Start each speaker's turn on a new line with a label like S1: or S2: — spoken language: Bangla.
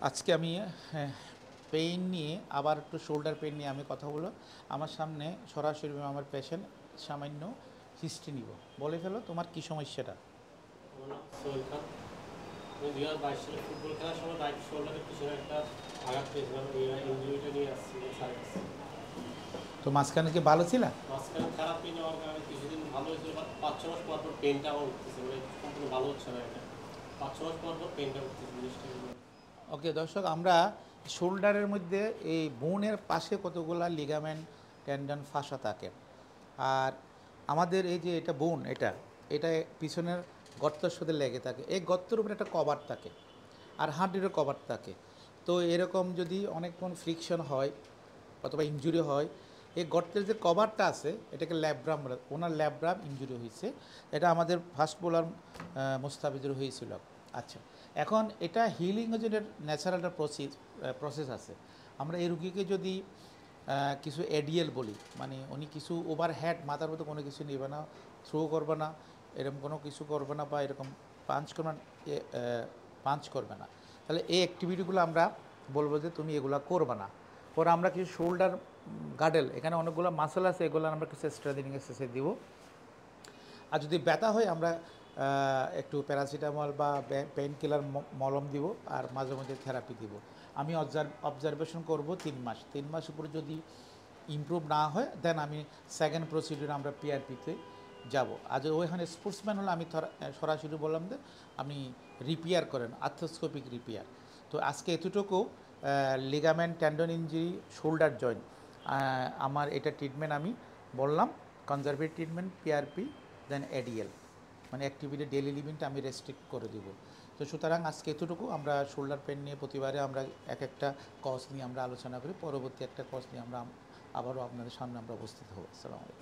S1: আজকে আমি পেইন নিয়ে আবার একটু শোল্ডার পেইন নিয়ে আমি কথা বলবো। আমার সামনে সরাসরি আমার পেশেন্ট, সামান্য হিস্ট্রি নিব। বলে ফেলো তোমার কি সমস্যাটা।
S2: আমার নাম সোহেল খান। আমি 2022 সালে ফুটবল খেলার সময় রাইট শোল্ডারের পিছনে একটা আঘাত পেয়েছিলাম। এই ইনজুরিটা নিয়ে আসছি স্যারের কাছে।
S1: তো মাঝখানে কি ভালো ছিল?
S2: মাঝখানে থেরাপি নেওয়ার কারণে কিছুদিন ভালো হয়েছিল, 5-6 মাস পর পর পেনটা আমার উঠতেছে, মানে সম্পূর্ণ ভালো হচ্ছে না এটা। 5-6 মাস পর পর পেনটা উঠতেছে জিনিসটা।
S1: ওকে দর্শক, আমরা শোল্ডারের মধ্যে এই বোনের পাশে কতগুলা লিগামেন্ট, টেন্ডন, ফাসা থাকে। আর আমাদের এই যে এটা বোন, এটা পিছনের গর্তের সাথে লেগে থাকে। এই গর্তের উপরে একটা কভার থাকে, আর হাড্ডিরও কভার থাকে। তো এরকম যদি অনেকক্ষণ ফ্রিকশন হয় অথবা ইনজুরি হয়, এই গর্তের যে কভারটা আছে এটাকে ল্যাব্রাম, ওনার ল্যাব্রাম ইনজুরি হয়েছে। এটা আমাদের ফাস্ট বোলার মোস্তাফিজুর হয়েছিল। আচ্ছা, এখন এটা হিলিংয়ের জন্য ন্যাচারাল একটা প্রসেস আছে। আমরা এই রুগীকে যদি কিছু এডিএল বলি, মানে উনি কিছু ওভারহেড মাথার মধ্যে কোনো কিছু নেবে না, থ্রো করবে না, এরকম কোনো কিছু করবে না, বা এরকম পাঞ্চ করবে না, তাহলে এই অ্যাক্টিভিটিগুলো আমরা বলবো যে তুমি এগুলো করবে না। পরে আমরা কিছু শোল্ডার গার্ডেল, এখানে অনেকগুলো মাসেল আছে, এগুলো আমরা কিছু স্ট্রেচিং এক্সারসাইজ দিব। আর যদি ব্যথা হয় আমরা একটু প্যারাসিটামল বা পেইন কিলার মলম দিব, আর মাঝে মধ্যে থেরাপি দিব। আমি অবজারভেশন করব 3 মাস। 3 মাস উপরে যদি ইমপ্রুভ না হয় দেন আমি সেকেন্ড প্রসিডিউর আমরা পিআরপিতে যাব। আজ ওইখানে স্পোর্টসম্যান হলে আমি সরাসরি বললাম যে আপনি রিপেয়ার করেন, আর্থ্রোস্কোপিক রিপেয়ার। তো আজকে এতটুকু ligament, tendon injury, shoulder joint, আমার এটা ট্রিটমেন্ট আমি বললাম। কনজারভেটিভ ট্রিটমেন্ট, পিআরপি, দেন এডিএল, মানে অ্যাক্টিভিটি ডেইলি লিভিংটা আমি রেস্ট্রিক্ট করে দিব। তো সুতরাং আজকে এতটুকু। আমরা শোল্ডার পেন নিয়ে প্রতিবারে আমরা একটা কজ নিয়ে আমরা আলোচনা করি। পরবর্তী একটা কজ নিয়ে আমরা আবারও আপনাদের সামনে আমরা উপস্থিত হব। আসসালামু আলাইকুম।